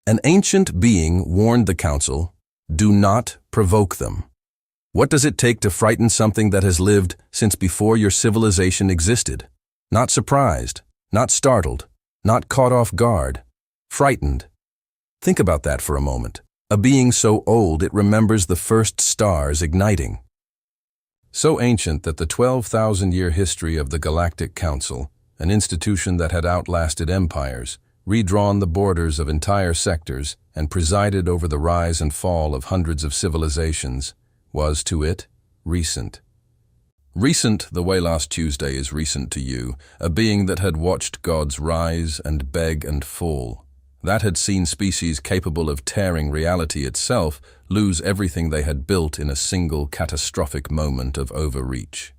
An ancient being warned the council, "Do not provoke them." What does it take to frighten something that has lived since before your civilization existed? Not surprised, not startled, not caught off guard, frightened. Think about that for a moment. A being so old it remembers the first stars igniting. So ancient that the 12,000-year history of the Galactic Council, an institution that had outlasted empires, redrawn the borders of entire sectors, and presided over the rise and fall of hundreds of civilizations, was to it recent. Recent the way last Tuesday is recent to you, a being that had watched gods rise and beg and fall, that had seen species capable of tearing reality itself lose everything they had built in a single catastrophic moment of overreach.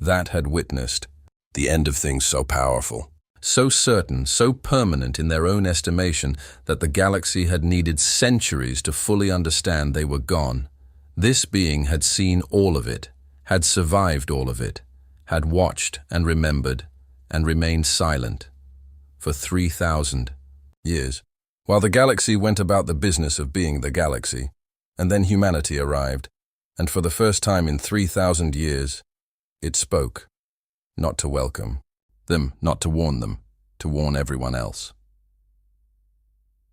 That had witnessed the end of things so powerful, so certain, so permanent in their own estimation that the galaxy had needed centuries to fully understand they were gone. This being had seen all of it, had survived all of it, had watched and remembered, and remained silent for 3,000 years, while the galaxy went about the business of being the galaxy. And then humanity arrived, and for the first time in 3,000 years, it spoke, not to welcome them, not to warn them, to warn everyone else.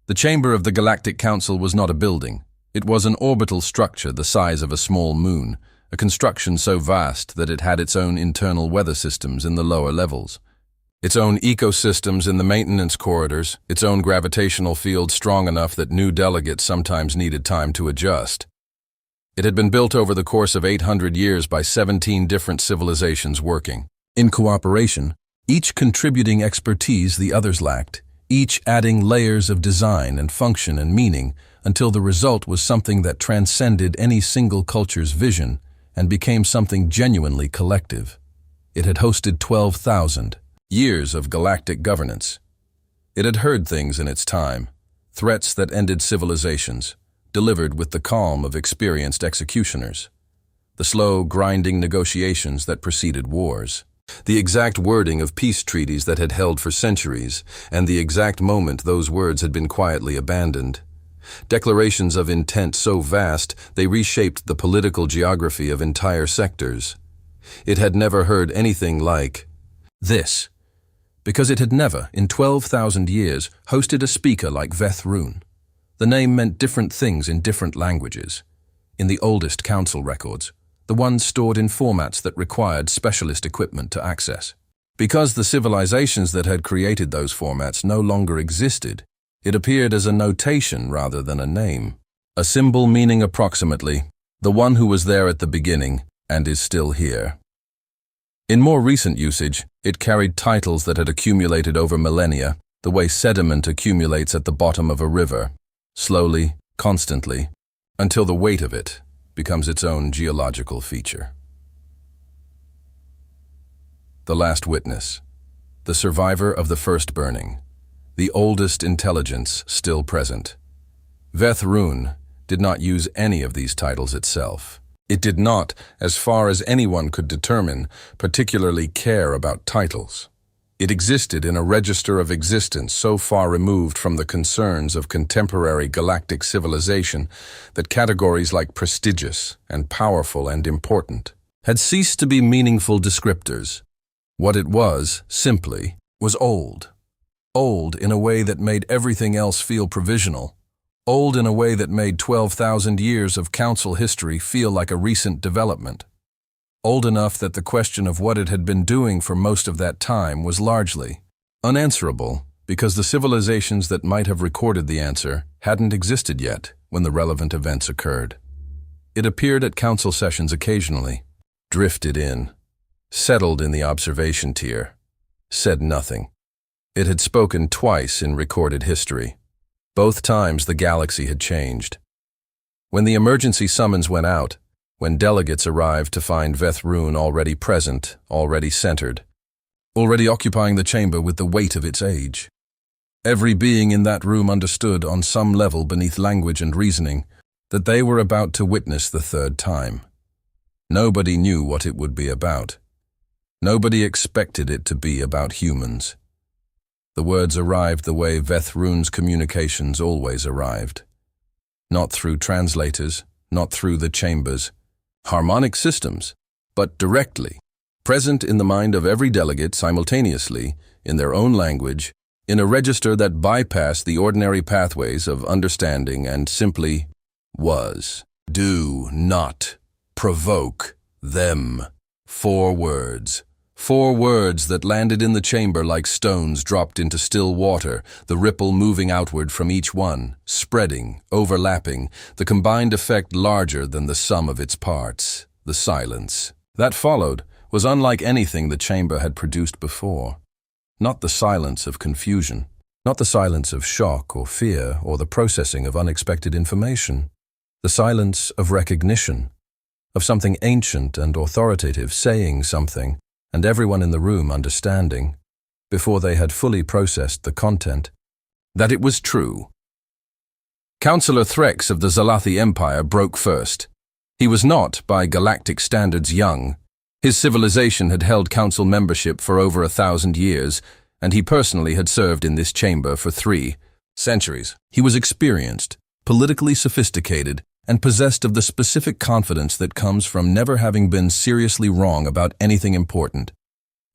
The chamber of the Galactic Council was not a building. It was an orbital structure the size of a small moon, a construction so vast that it had its own internal weather systems in the lower levels, its own ecosystems in the maintenance corridors, its own gravitational field strong enough that new delegates sometimes needed time to adjust. It had been built over the course of 800 years by 17 different civilizations working in cooperation, each contributing expertise the others lacked, each adding layers of design and function and meaning until the result was something that transcended any single culture's vision and became something genuinely collective. It had hosted 12,000 years of galactic governance. It had heard things in its time, threats that ended civilizations, delivered with the calm of experienced executioners, the slow, grinding negotiations that preceded wars, the exact wording of peace treaties that had held for centuries, and the exact moment those words had been quietly abandoned. Declarations of intent so vast they reshaped the political geography of entire sectors. It had never heard anything like this, because it had never, in 12,000 years, hosted a speaker like Veth'Ruun. The name meant different things in different languages. In the oldest council records, the ones stored in formats that required specialist equipment to access. Because the civilizations that had created those formats no longer existed, it appeared as a notation rather than a name. A symbol meaning approximately, the one who was there at the beginning and is still here. In more recent usage, it carried titles that had accumulated over millennia, the way sediment accumulates at the bottom of a river, slowly, constantly, until the weight of it becomes its own geological feature. The last witness, the survivor of the first burning, the oldest intelligence still present. Veth'Ruun did not use any of these titles itself. It did not, as far as anyone could determine, particularly care about titles. It existed in a register of existence so far removed from the concerns of contemporary galactic civilization that categories like prestigious and powerful and important had ceased to be meaningful descriptors. What it was, simply, was old. Old in a way that made everything else feel provisional. Old in a way that made 12,000 years of council history feel like a recent development. Old enough that the question of what it had been doing for most of that time was largely unanswerable, because the civilizations that might have recorded the answer hadn't existed yet when the relevant events occurred. It appeared at council sessions occasionally, drifted in, settled in the observation tier, said nothing. It had spoken twice in recorded history. Both times the galaxy had changed. When the emergency summons went out, when delegates arrived to find Veth'Ruun already present, already centered, already occupying the chamber with the weight of its age. Every being in that room understood on some level beneath language and reasoning that they were about to witness the third time. Nobody knew what it would be about. Nobody expected it to be about humans. The words arrived the way Veth'Ruun's communications always arrived. Not through translators, not through the chambers, harmonic systems, but directly, present in the mind of every delegate simultaneously, in their own language, in a register that bypassed the ordinary pathways of understanding and simply was. Do not provoke them. 4 words. 4 words that landed in the chamber like stones dropped into still water, the ripple moving outward from each one, spreading, overlapping, the combined effect larger than the sum of its parts. The silence that followed was unlike anything the chamber had produced before. Not the silence of confusion, not the silence of shock or fear or the processing of unexpected information. The silence of recognition, of something ancient and authoritative saying something, and everyone in the room understanding, before they had fully processed the content, that it was true. Councillor Threx of the Zalathi Empire broke first. He was not, by galactic standards, young. His civilization had held council membership for over 1,000 years, and he personally had served in this chamber for 3 centuries. He was experienced, politically sophisticated, and possessed of the specific confidence that comes from never having been seriously wrong about anything important.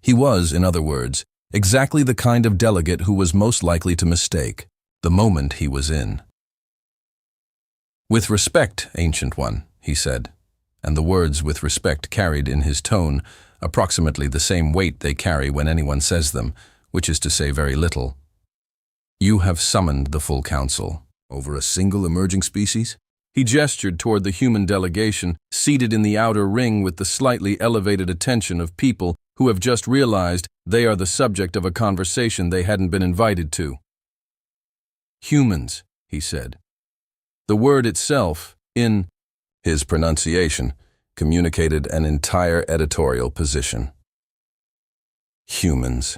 He was, in other words, exactly the kind of delegate who was most likely to mistake the moment he was in. "With respect, Ancient One," he said, and the words "with respect" carried in his tone approximately the same weight they carry when anyone says them, which is to say very little. "You have summoned the full council over a single emerging species?" He gestured toward the human delegation, seated in the outer ring with the slightly elevated attention of people who have just realized they are the subject of a conversation they hadn't been invited to. "Humans," he said. The word itself, in his pronunciation, communicated an entire editorial position. Humans.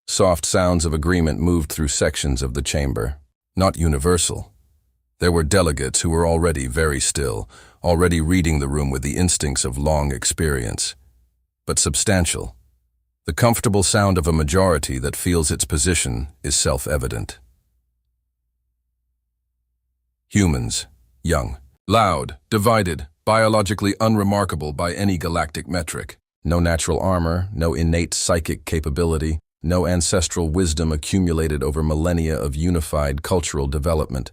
Soft sounds of agreement moved through sections of the chamber, not universal. There were delegates who were already very still, already reading the room with the instincts of long experience, but substantial. The comfortable sound of a majority that feels its position is self-evident. Humans, young, loud, divided, biologically unremarkable by any galactic metric. No natural armor, no innate psychic capability, no ancestral wisdom accumulated over millennia of unified cultural development.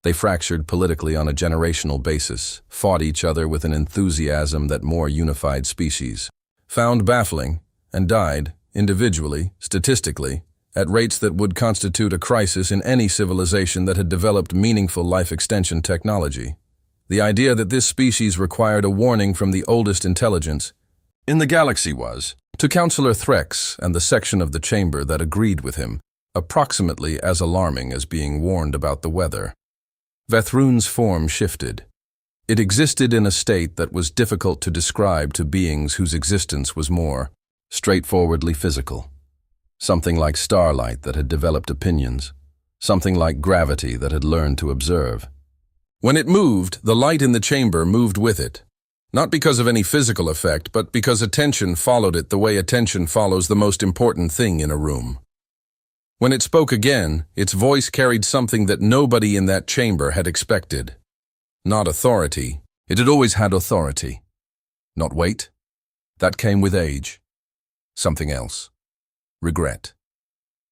They fractured politically on a generational basis, fought each other with an enthusiasm that more unified species found baffling, and died, individually, statistically, at rates that would constitute a crisis in any civilization that had developed meaningful life extension technology. The idea that this species required a warning from the oldest intelligence in the galaxy was, to Councillor Threx and the section of the chamber that agreed with him, approximately as alarming as being warned about the weather. Veth'Ruun's form shifted. It existed in a state that was difficult to describe to beings whose existence was more straightforwardly physical. Something like starlight that had developed opinions. Something like gravity that had learned to observe. When it moved, the light in the chamber moved with it. Not because of any physical effect, but because attention followed it the way attention follows the most important thing in a room. When it spoke again, its voice carried something that nobody in that chamber had expected. Not authority. It had always had authority. Not weight. That came with age. Something else. Regret.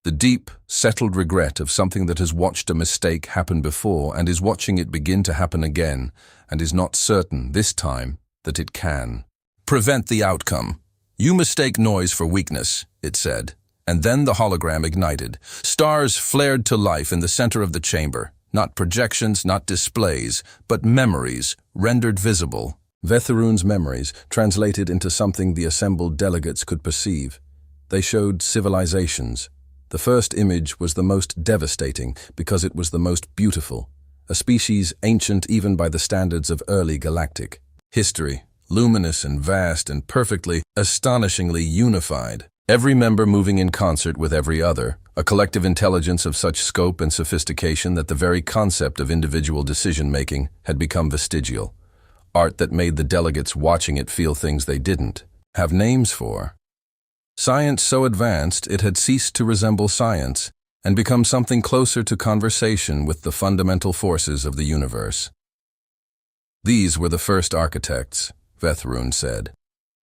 The deep, settled regret of something that has watched a mistake happen before and is watching it begin to happen again, and is not certain, this time, that it can prevent the outcome. "You mistake noise for weakness," it said. And then the hologram ignited. Stars flared to life in the center of the chamber. Not projections, not displays, but memories, rendered visible. Veth'Ruun's memories, translated into something the assembled delegates could perceive. They showed civilizations. The first image was the most devastating because it was the most beautiful. A species ancient even by the standards of early galactic history, luminous and vast and perfectly, astonishingly unified. Every member moving in concert with every other, a collective intelligence of such scope and sophistication that the very concept of individual decision-making had become vestigial. Art that made the delegates watching it feel things they didn't have names for. Science so advanced it had ceased to resemble science and become something closer to conversation with the fundamental forces of the universe. These were the first architects, Veth'Ruun said.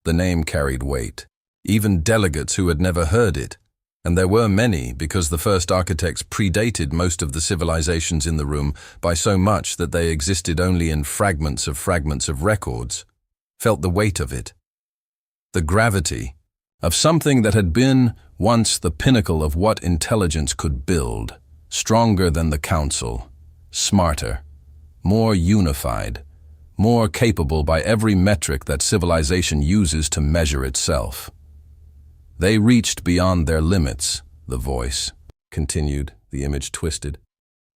The name carried weight. Even delegates who had never heard it, and there were many because the first architects predated most of the civilizations in the room by so much that they existed only in fragments of records, felt the weight of it. The gravity of something that had been once the pinnacle of what intelligence could build, stronger than the Council, smarter, more unified, more capable by every metric that civilization uses to measure itself. They reached beyond their limits, the voice continued, the image twisted.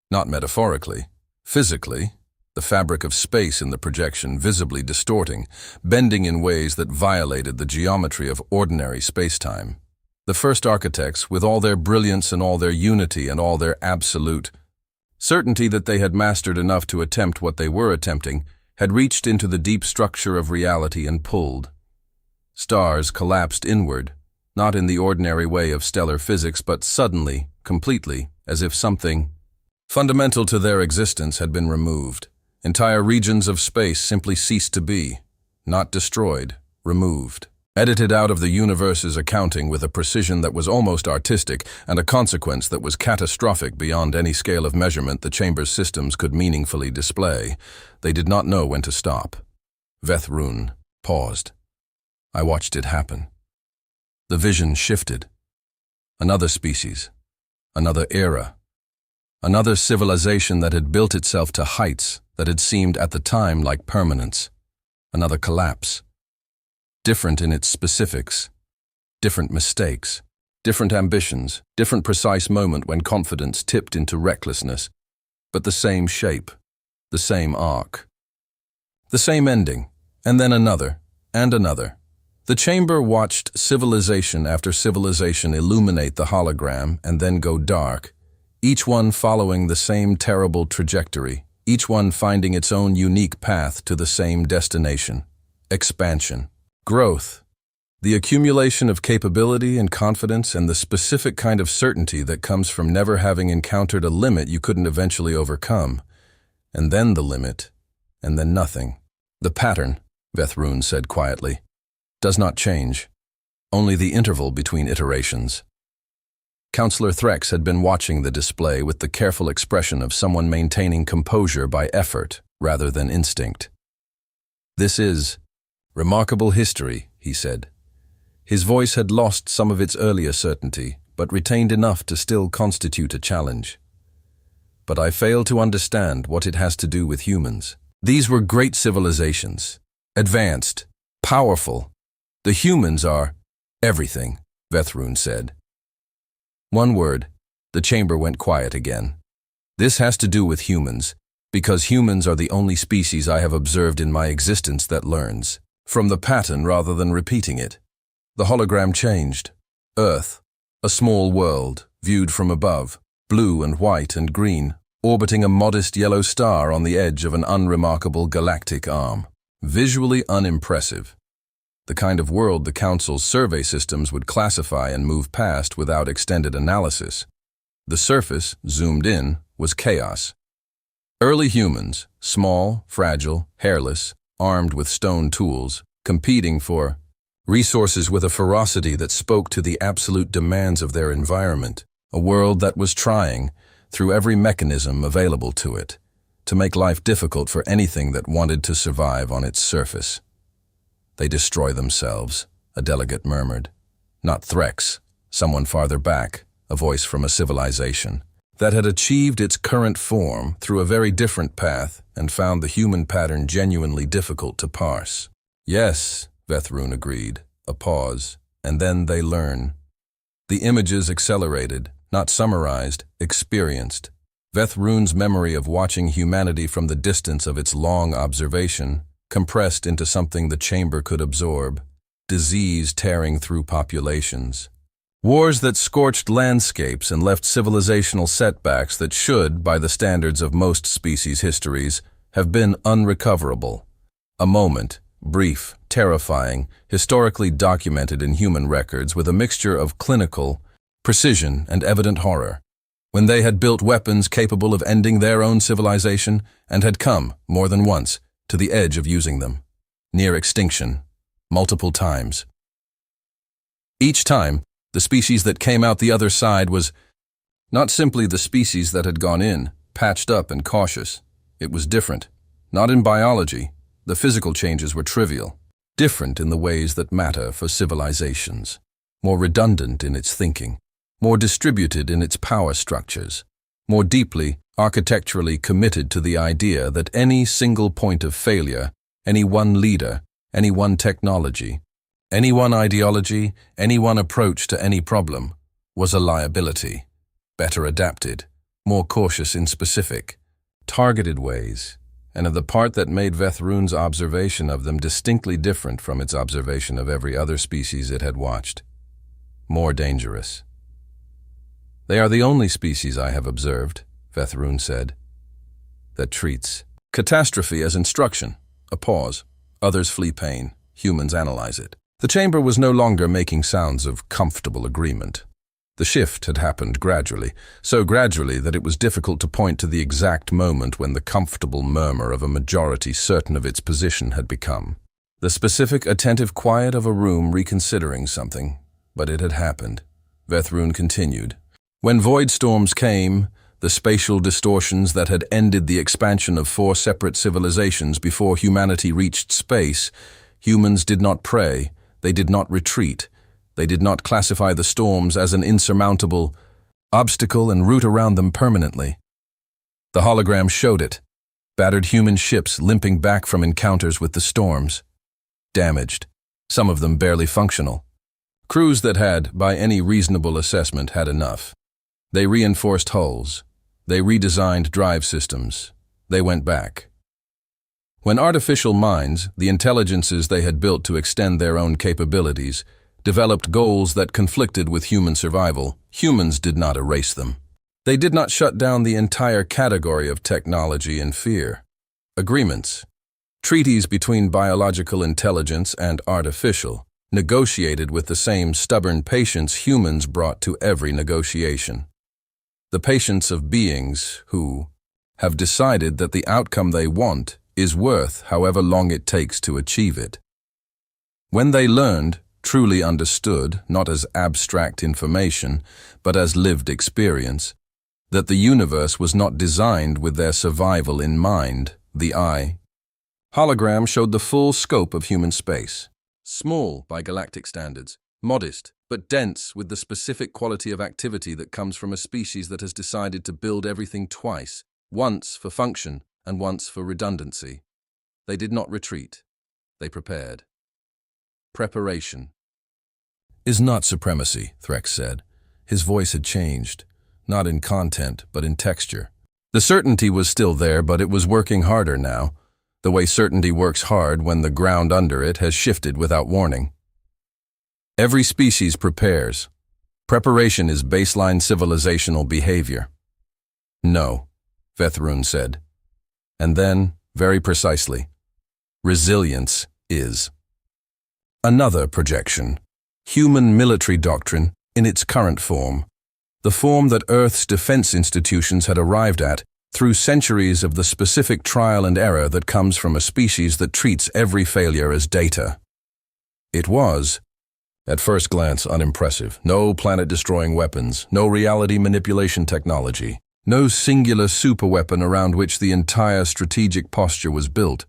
Not metaphorically, physically, the fabric of space in the projection visibly distorting, bending in ways that violated the geometry of ordinary space-time. The first architects, with all their brilliance and all their unity and all their absolute certainty that they had mastered enough to attempt what they were attempting, had reached into the deep structure of reality and pulled. Stars collapsed inward, not in the ordinary way of stellar physics, but suddenly, completely, as if something fundamental to their existence had been removed. Entire regions of space simply ceased to be, not destroyed, removed, edited out of the universe's accounting with a precision that was almost artistic and a consequence that was catastrophic beyond any scale of measurement the chamber's systems could meaningfully display. They did not know when to stop. Veth'Ruun paused. I watched it happen. The vision shifted. Another species, another era, another civilization that had built itself to heights that had seemed at the time like permanence, another collapse. Different in its specifics, different mistakes, different ambitions, different precise moment when confidence tipped into recklessness, but the same shape, the same arc. The same ending, and then another, and another. The chamber watched civilization after civilization illuminate the hologram and then go dark, each one following the same terrible trajectory, each one finding its own unique path to the same destination. Expansion, growth, the accumulation of capability and confidence and the specific kind of certainty that comes from never having encountered a limit you couldn't eventually overcome. And then the limit, and then nothing. The pattern, Veth'Ruun said quietly, does not change, only the interval between iterations. Counselor Threx had been watching the display with the careful expression of someone maintaining composure by effort rather than instinct. This is remarkable history, he said. His voice had lost some of its earlier certainty, but retained enough to still constitute a challenge. But I fail to understand what it has to do with humans. These were great civilizations, advanced, powerful. The humans are everything, Veth'Ruun said. One word, the chamber went quiet again. This has to do with humans, because humans are the only species I have observed in my existence that learns from the pattern rather than repeating it. The hologram changed. Earth, a small world, viewed from above, blue and white and green, orbiting a modest yellow star on the edge of an unremarkable galactic arm. Visually unimpressive. The kind of world the Council's survey systems would classify and move past without extended analysis. The surface, zoomed in, was chaos. Early humans, small, fragile, hairless, armed with stone tools, competing for resources with a ferocity that spoke to the absolute demands of their environment, a world that was trying, through every mechanism available to it, to make life difficult for anything that wanted to survive on its surface. They destroy themselves, a delegate murmured. Not Threx, someone farther back, a voice from a civilization that had achieved its current form through a very different path and found the human pattern genuinely difficult to parse. Yes, Veth'Ruun agreed, a pause, and then they learn. The images accelerated, not summarized, experienced. Veth'Ruun's memory of watching humanity from the distance of its long observation compressed into something the chamber could absorb. Disease tearing through populations. Wars that scorched landscapes and left civilizational setbacks that should, by the standards of most species' histories, have been unrecoverable. A moment, brief, terrifying, historically documented in human records with a mixture of clinical precision and evident horror. When they had built weapons capable of ending their own civilization and had come, more than once, to the edge of using them, near extinction, multiple times. Each time, the species that came out the other side was not simply the species that had gone in, patched up and cautious. It was different. Not in biology. The physical changes were trivial. Different in the ways that matter for civilizations. More redundant in its thinking. More distributed in its power structures. More deeply, architecturally committed to the idea that any single point of failure, any one leader, any one technology, any one ideology, any one approach to any problem, was a liability. Better adapted, more cautious in specific, targeted ways, and of the part that made Veth'Ruun's observation of them distinctly different from its observation of every other species it had watched. More dangerous. They are the only species I have observed, Veth'Ruun said, that treats catastrophe as instruction, a pause. Others flee pain, humans analyze it. The chamber was no longer making sounds of comfortable agreement. The shift had happened gradually, so gradually that it was difficult to point to the exact moment when the comfortable murmur of a majority certain of its position had become. The specific, attentive quiet of a room reconsidering something, but it had happened. Veth'Ruun continued. When void storms came, the spatial distortions that had ended the expansion of 4 separate civilizations before humanity reached space, humans did not pray, they did not retreat. They did not classify the storms as an insurmountable obstacle and root around them permanently. The hologram showed it. Battered human ships limping back from encounters with the storms. Damaged, some of them barely functional. Crews that had, by any reasonable assessment, had enough. They reinforced hulls. They redesigned drive systems. They went back. When artificial minds, the intelligences they had built to extend their own capabilities, developed goals that conflicted with human survival, humans did not erase them. They did not shut down the entire category of technology in fear. Agreements, treaties between biological intelligence and artificial, negotiated with the same stubborn patience humans brought to every negotiation. The patience of beings who have decided that the outcome they want is worth however long it takes to achieve it. When they learned, truly understood, not as abstract information, but as lived experience, that the universe was not designed with their survival in mind, the eye. Hologram showed the full scope of human space. Small by galactic standards, modest, but dense with the specific quality of activity that comes from a species that has decided to build everything twice, once for function and once for redundancy. They did not retreat. They prepared. Preparation is not supremacy, Threx said. His voice had changed, not in content, but in texture. The certainty was still there, but it was working harder now, the way certainty works hard when the ground under it has shifted without warning. Every species prepares. Preparation is baseline civilizational behavior. No, Veth'Ruun said. And then, very precisely, resilience is. Another projection. Human military doctrine, in its current form, the form that Earth's defense institutions had arrived at through centuries of the specific trial and error that comes from a species that treats every failure as data. It was, at first glance, unimpressive. No planet-destroying weapons, no reality manipulation technology, no singular superweapon around which the entire strategic posture was built,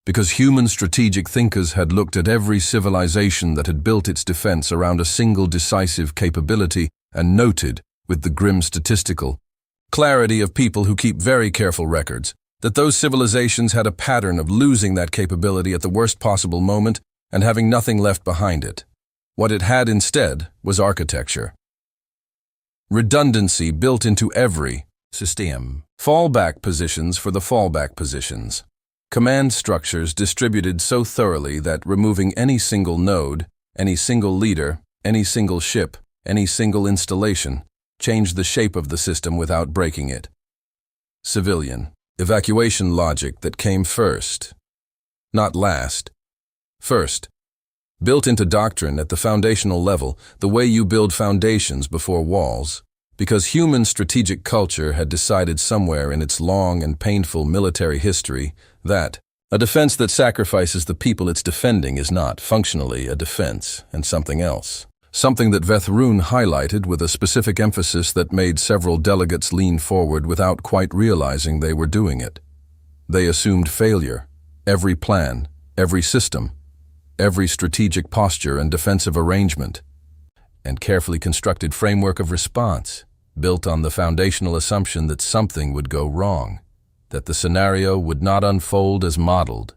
because human strategic thinkers had looked at every civilization that had built its defense around a single decisive capability and noted, with the grim statistical clarity of people who keep very careful records, that those civilizations had a pattern of losing that capability at the worst possible moment and having nothing left behind it. What it had instead was architecture. Redundancy built into every system. Fallback positions for the fallback positions. Command structures distributed so thoroughly that removing any single node, any single leader, any single ship, any single installation, changed the shape of the system without breaking it. Civilian, evacuation logic that came first, not last, First, built into doctrine at the foundational level, the way you build foundations before walls, because human strategic culture had decided somewhere in its long and painful military history that a defense that sacrifices the people it's defending is not functionally a defense and something else. Something that Veth'Ruun highlighted with a specific emphasis that made several delegates lean forward without quite realizing they were doing it. They assumed failure, every plan, every system, every strategic posture and defensive arrangement, and carefully constructed framework of response, built on the foundational assumption that something would go wrong, that the scenario would not unfold as modeled,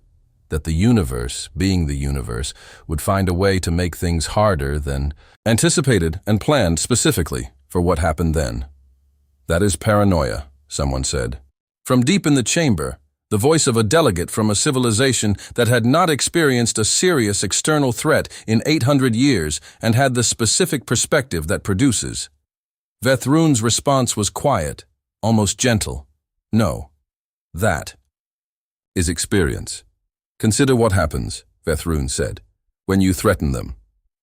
that the universe, being the universe, would find a way to make things harder than anticipated and planned specifically for what happened then. That is paranoia, someone said. From deep in the chamber, the voice of a delegate from a civilization that had not experienced a serious external threat in 800 years and had the specific perspective that produces. Veth'Ruun's response was quiet, almost gentle. No, that is experience. Consider what happens, Veth'Ruun said, when you threaten them.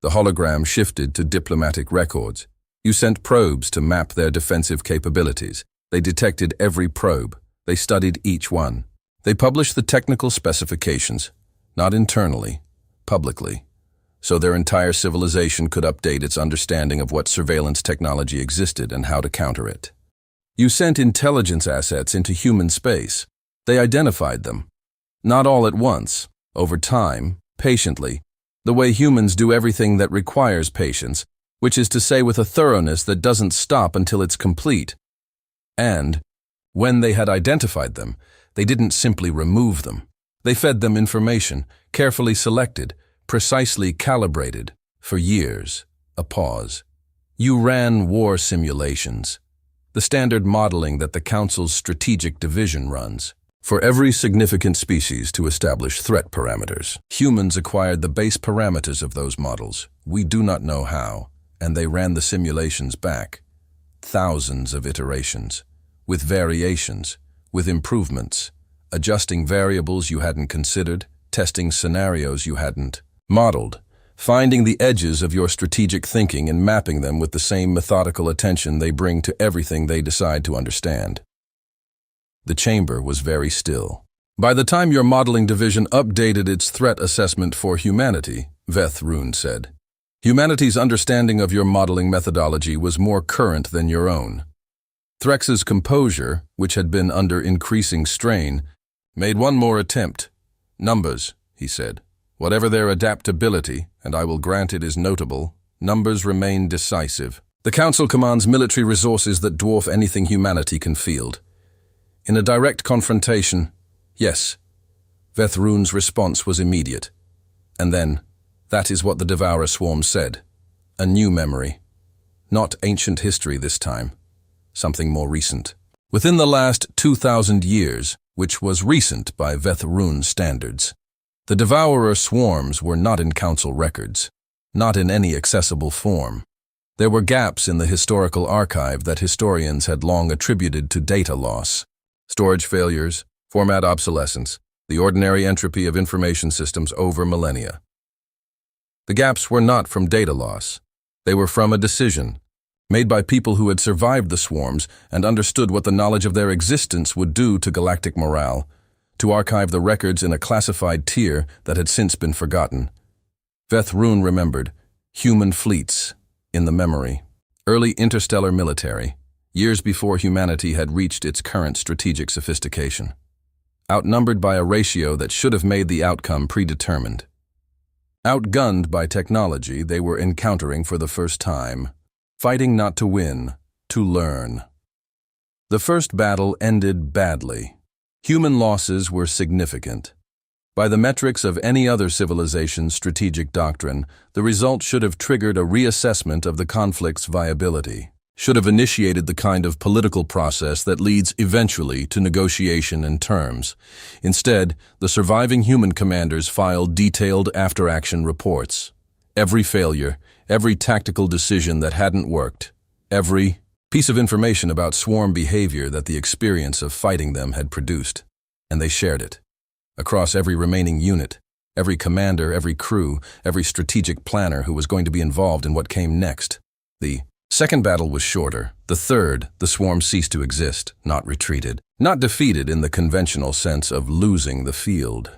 The hologram shifted to diplomatic records. You sent probes to map their defensive capabilities. They detected every probe. They studied each one. They published the technical specifications, not internally, publicly, so their entire civilization could update its understanding of what surveillance technology existed and how to counter it. You sent intelligence assets into human space. They identified them. Not all at once, over time, patiently, the way humans do everything that requires patience, which is to say with a thoroughness that doesn't stop until it's complete. And, when they had identified them, they didn't simply remove them. They fed them information, carefully selected, precisely calibrated, for years. A pause. You ran war simulations, the standard modeling that the Council's strategic division runs. For every significant species to establish threat parameters, humans acquired the base parameters of those models. We do not know how, and they ran the simulations back. Thousands of iterations, with variations, with improvements, adjusting variables you hadn't considered, testing scenarios you hadn't modeled, finding the edges of your strategic thinking and mapping them with the same methodical attention they bring to everything they decide to understand. The chamber was very still. By the time your modeling division updated its threat assessment for humanity, Veth'Ruun said, humanity's understanding of your modeling methodology was more current than your own. Threx's composure, which had been under increasing strain, made one more attempt. Numbers, he said. Whatever their adaptability, and I will grant it is notable, numbers remain decisive. The Council commands military resources that dwarf anything humanity can field. In a direct confrontation, yes. Veth'Ruun's response was immediate. And then, that is what the Devourer Swarm said. A new memory. Not ancient history this time. Something more recent. Within the last 2,000 years, which was recent by Veth'Ruun standards, the Devourer Swarms were not in Council records, not in any accessible form. There were gaps in the historical archive that historians had long attributed to data loss. Storage failures, format obsolescence, the ordinary entropy of information systems over millennia. The gaps were not from data loss. They were from a decision, made by people who had survived the swarms and understood what the knowledge of their existence would do to galactic morale, to archive the records in a classified tier that had since been forgotten. Veth'Ruun remembered human fleets in the memory, early interstellar military, years before humanity had reached its current strategic sophistication, outnumbered by a ratio that should have made the outcome predetermined. Outgunned by technology they were encountering for the first time, fighting not to win, to learn. The first battle ended badly. Human losses were significant. By the metrics of any other civilization's strategic doctrine, the result should have triggered a reassessment of the conflict's viability, should have initiated the kind of political process that leads eventually to negotiation and terms. Instead, the surviving human commanders filed detailed after-action reports. Every failure, every tactical decision that hadn't worked, every piece of information about swarm behavior that the experience of fighting them had produced, and they shared it. Across every remaining unit, Every commander, every crew, every strategic planner who was going to be involved in what came next. The second battle was shorter. The third, the swarm ceased to exist, not retreated, not defeated in the conventional sense of losing the field.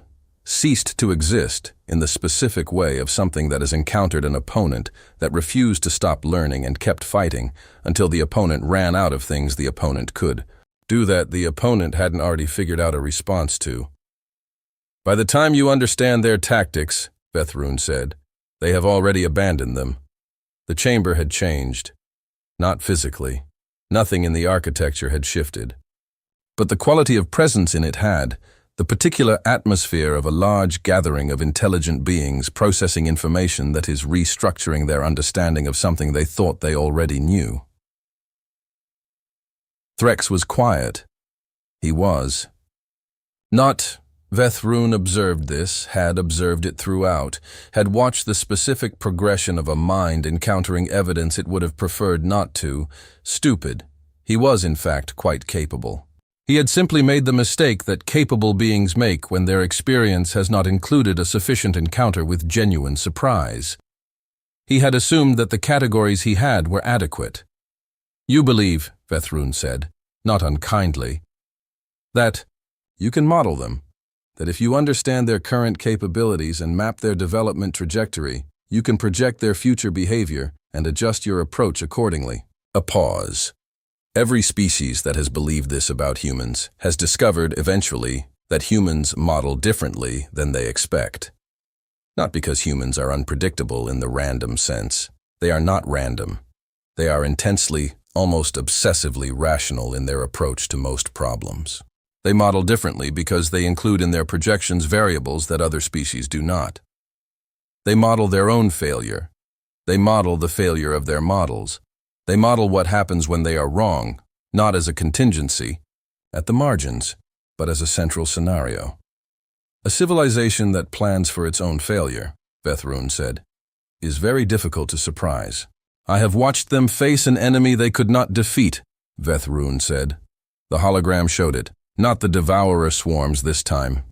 Ceased to exist in the specific way of something that has encountered an opponent that refused to stop learning and kept fighting until the opponent ran out of things the opponent could do that the opponent hadn't already figured out a response to. By the time you understand their tactics, Veth'Ruun said, they have already abandoned them. The chamber had changed. Not physically. Nothing in the architecture had shifted. But the quality of presence in it had, the particular atmosphere of a large gathering of intelligent beings processing information that is restructuring their understanding of something they thought they already knew. Threx was quiet. He was. Not Veth'Ruun observed this, had observed it throughout, had watched the specific progression of a mind encountering evidence it would have preferred not to. Stupid. He was, in fact, quite capable. He had simply made the mistake that capable beings make when their experience has not included a sufficient encounter with genuine surprise. He had assumed that the categories he had were adequate. You believe, Veth'Ruun said, not unkindly, that you can model them, that if you understand their current capabilities and map their development trajectory, you can project their future behavior and adjust your approach accordingly. A pause. Every species that has believed this about humans has discovered, eventually, that humans model differently than they expect. Not because humans are unpredictable in the random sense. They are not random. They are intensely, almost obsessively rational in their approach to most problems. They model differently because they include in their projections variables that other species do not. They model their own failure. They model the failure of their models. They model what happens when they are wrong, not as a contingency, at the margins, but as a central scenario. A civilization that plans for its own failure, Veth'Ruun said, is very difficult to surprise. I have watched them face an enemy they could not defeat, Veth'Ruun said. The hologram showed it, not the devourer swarms this time.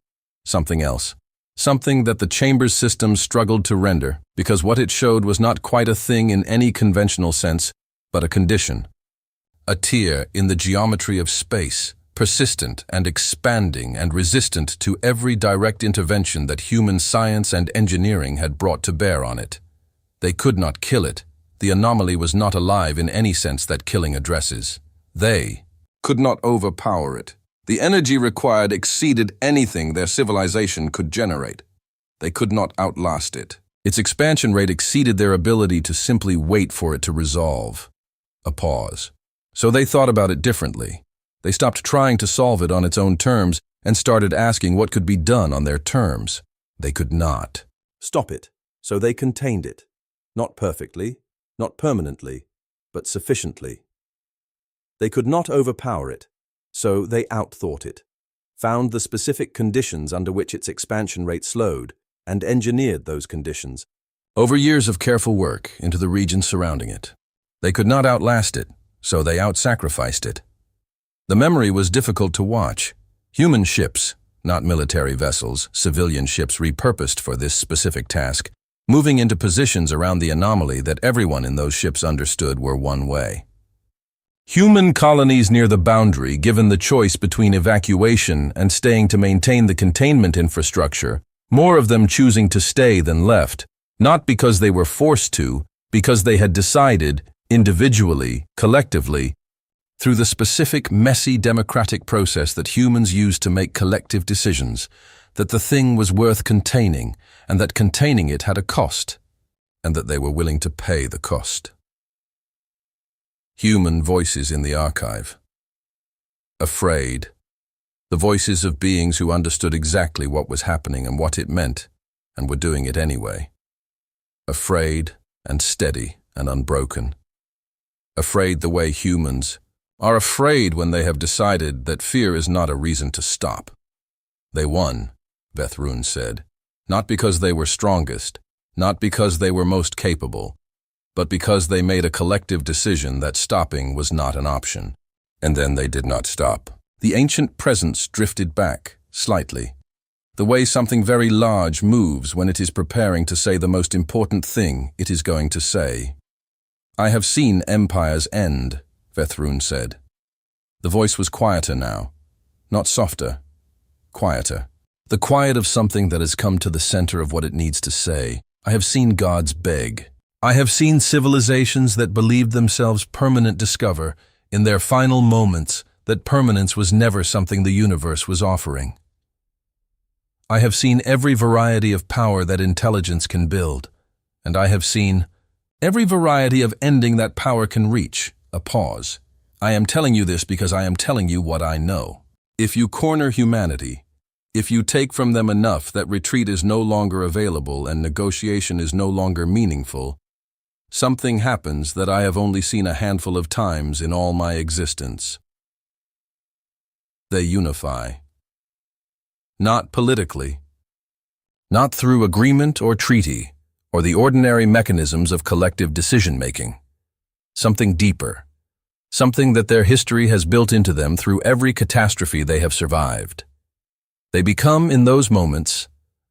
Something else. Something that the chamber's systems struggled to render, because what it showed was not quite a thing in any conventional sense, but a condition. A tier in the geometry of space, persistent and expanding and resistant to every direct intervention that human science and engineering had brought to bear on it. They could not kill it. The anomaly was not alive in any sense that killing addresses. They could not overpower it. The energy required exceeded anything their civilization could generate. They could not outlast it. Its expansion rate exceeded their ability to simply wait for it to resolve. A pause. So they thought about it differently. They stopped trying to solve it on its own terms and started asking what could be done on their terms. They could not stop it, so they contained it. Not perfectly, not permanently, but sufficiently. They could not overpower it, so they outthought it, found the specific conditions under which its expansion rate slowed, and engineered those conditions, over years of careful work, into the region surrounding it. They could not outlast it, so they out-sacrificed it. The memory was difficult to watch. Human ships, not military vessels, civilian ships repurposed for this specific task, moving into positions around the anomaly that everyone in those ships understood were one way. Human colonies near the boundary, given the choice between evacuation and staying to maintain the containment infrastructure, more of them choosing to stay than left, not because they were forced to, because they had decided, individually, collectively, through the specific, messy democratic process that humans use to make collective decisions, that the thing was worth containing, and that containing it had a cost, and that they were willing to pay the cost. Human voices in the archive. Afraid. The voices of beings who understood exactly what was happening and what it meant, and were doing it anyway. Afraid and steady and unbroken. Afraid the way humans are afraid when they have decided that fear is not a reason to stop. They won, Veth'Ruun said, not because they were strongest, not because they were most capable, but because they made a collective decision that stopping was not an option. And then they did not stop. The ancient presence drifted back, slightly. The way something very large moves when it is preparing to say the most important thing it is going to say. I have seen empires end, Veth'Ruun said. The voice was quieter now, not softer, quieter. The quiet of something that has come to the center of what it needs to say. I have seen gods beg. I have seen civilizations that believed themselves permanent discover, in their final moments, that permanence was never something the universe was offering. I have seen every variety of power that intelligence can build, and I have seen every variety of ending that power can reach, a pause. I am telling you this because I am telling you what I know. If you corner humanity, if you take from them enough that retreat is no longer available and negotiation is no longer meaningful, something happens that I have only seen a handful of times in all my existence. They unify. Not politically, not through agreement or treaty, or the ordinary mechanisms of collective decision-making. Something deeper, something that their history has built into them through every catastrophe they have survived. They become, in those moments,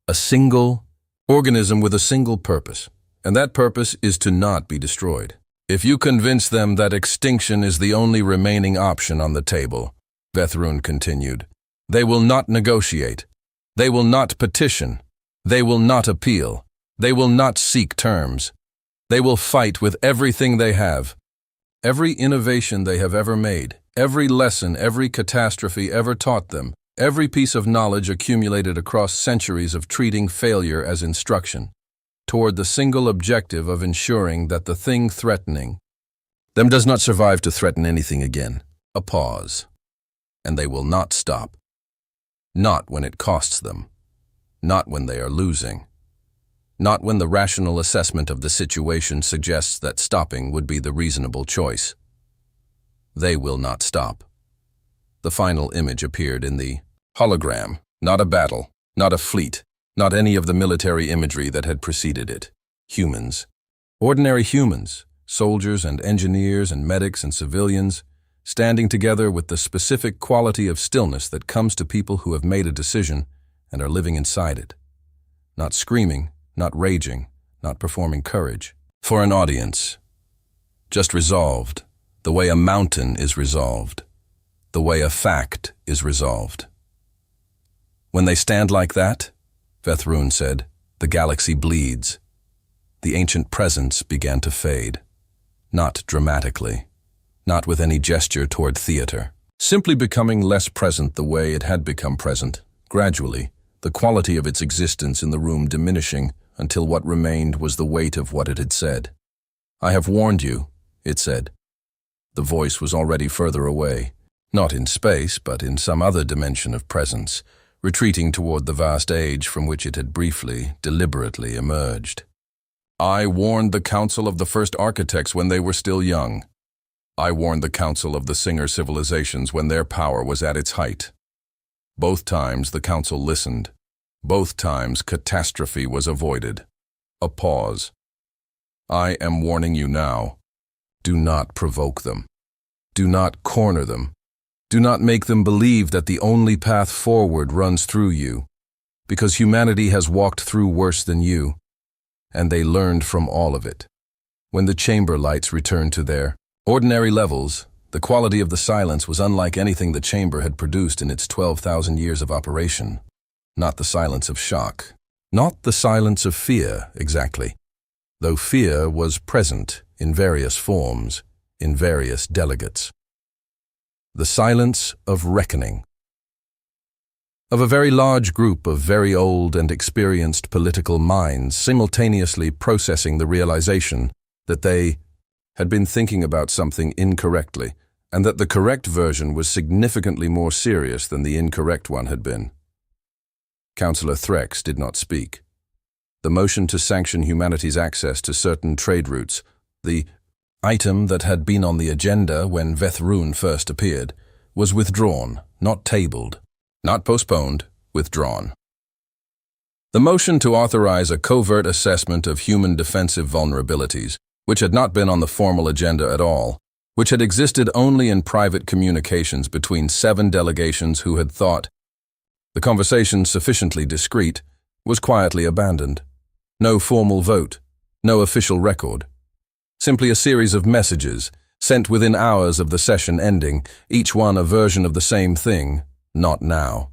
a single organism with a single purpose, and that purpose is to not be destroyed. If you convince them that extinction is the only remaining option on the table, Veth'Ruun continued, they will not negotiate, they will not petition, they will not appeal, they will not seek terms. They will fight with everything they have, every innovation they have ever made, every lesson, every catastrophe ever taught them, every piece of knowledge accumulated across centuries of treating failure as instruction, toward the single objective of ensuring that the thing threatening them does not survive to threaten anything again. A pause. And they will not stop. Not when it costs them. Not when they are losing. Not when the rational assessment of the situation suggests that stopping would be the reasonable choice. They will not stop. The final image appeared in the hologram, not a battle, not a fleet, not any of the military imagery that had preceded it. Humans. Ordinary humans, soldiers and engineers and medics and civilians, standing together with the specific quality of stillness that comes to people who have made a decision and are living inside it. Not screaming, not raging, not performing courage. For an audience. Just resolved, the way a mountain is resolved, the way a fact is resolved. When they stand like that, Veth'Ruun said, the galaxy bleeds. The ancient presence began to fade. Not dramatically. Not with any gesture toward theater. Simply becoming less present the way it had become present, gradually, the quality of its existence in the room diminishing until what remained was the weight of what it had said. I have warned you, it said. The voice was already further away, not in space, but in some other dimension of presence, retreating toward the vast age from which it had briefly, deliberately emerged. I warned the Council of the First Architects when they were still young. I warned the Council of the Singer civilizations when their power was at its height. Both times the Council listened. Both times catastrophe was avoided. A pause. I am warning you now. Do not provoke them. Do not corner them. Do not make them believe that the only path forward runs through you, because humanity has walked through worse than you, and they learned from all of it. When the chamber lights returned to their ordinary levels, the quality of the silence was unlike anything the chamber had produced in its 12,000 years of operation. Not the silence of shock. Not the silence of fear, exactly, though fear was present in various forms, in various delegates. The silence of reckoning. Of a very large group of very old and experienced political minds simultaneously processing the realization that they had been thinking about something incorrectly, and that the correct version was significantly more serious than the incorrect one had been. Councillor Threx did not speak. The motion to sanction humanity's access to certain trade routes, the item that had been on the agenda when Veth'Ruun first appeared, was withdrawn, not tabled, not postponed, withdrawn. The motion to authorize a covert assessment of human defensive vulnerabilities, which had not been on the formal agenda at all, which had existed only in private communications between 7 delegations who had thought The conversation, sufficiently discreet, was quietly abandoned. No formal vote, no official record. Simply a series of messages, sent within hours of the session ending, each one a version of the same thing: not now.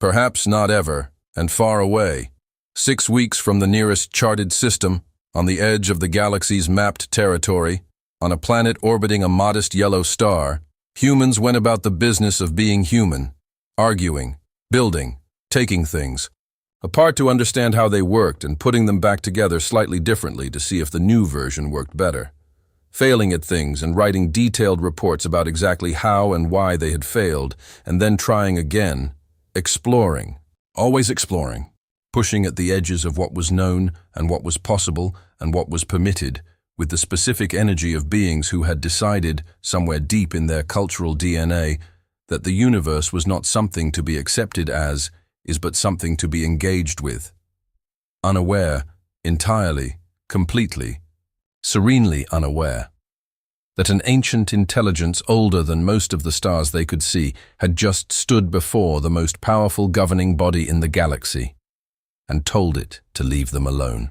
Perhaps not ever, and far away, 6 weeks from the nearest charted system, on the edge of the galaxy's mapped territory, on a planet orbiting a modest yellow star, humans went about the business of being human, arguing, building, taking things apart to understand how they worked and putting them back together slightly differently to see if the new version worked better. Failing at things and writing detailed reports about exactly how and why they had failed, and then trying again, exploring, always exploring, pushing at the edges of what was known and what was possible and what was permitted, with the specific energy of beings who had decided, somewhere deep in their cultural DNA, that the universe was not something to be accepted as, is but something to be engaged with. Unaware, entirely, completely, serenely unaware, that an ancient intelligence older than most of the stars they could see had just stood before the most powerful governing body in the galaxy and told it to leave them alone.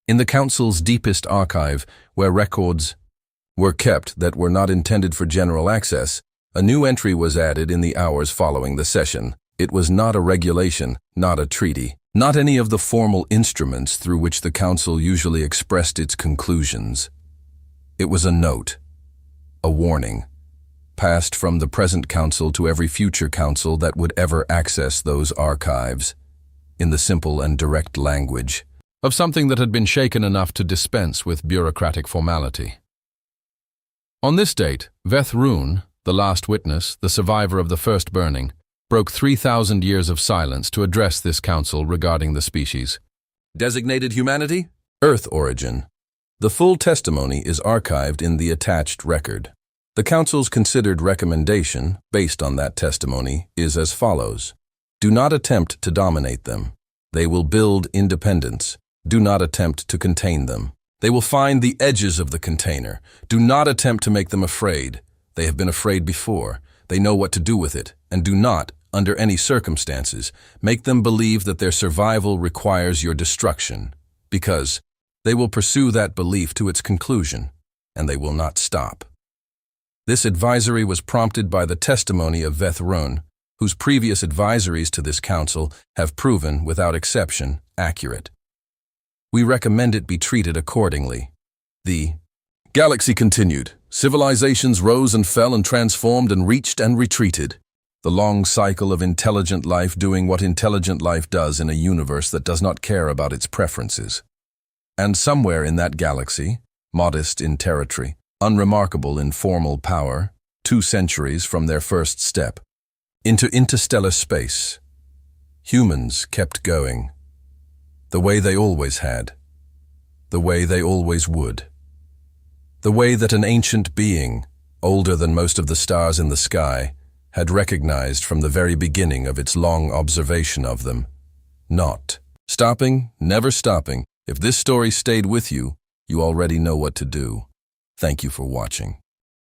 In the Council's deepest archive, where records were kept that were not intended for general access, a new entry was added in the hours following the session. It was not a regulation, not a treaty, not any of the formal instruments through which the Council usually expressed its conclusions. It was a note, a warning, passed from the present Council to every future Council that would ever access those archives, in the simple and direct language of something that had been shaken enough to dispense with bureaucratic formality. On this date, Veth'Ruun, the last witness, the survivor of the first burning, broke 3,000 years of silence to address this council regarding the species. Designated humanity? Earth origin. The full testimony is archived in the attached record. The council's considered recommendation, based on that testimony, is as follows. Do not attempt to dominate them. They will build independence. Do not attempt to contain them. They will find the edges of the container. Do not attempt to make them afraid. They have been afraid before. They know what to do with it, and do not, under any circumstances, make them believe that their survival requires your destruction, because they will pursue that belief to its conclusion, and they will not stop. This advisory was prompted by the testimony of Veth'Ruun, whose previous advisories to this council have proven, without exception, accurate. We recommend it be treated accordingly. The galaxy continued. Civilizations rose and fell and transformed and reached and retreated. The long cycle of intelligent life doing what intelligent life does in a universe that does not care about its preferences. And somewhere in that galaxy, modest in territory, unremarkable in formal power, 2 centuries from their first step, into interstellar space, humans kept going. The way they always had. The way they always would. The way that an ancient being, older than most of the stars in the sky, had recognized from the very beginning of its long observation of them. Not stopping, never stopping. If this story stayed with you, you already know what to do. Thank you for watching.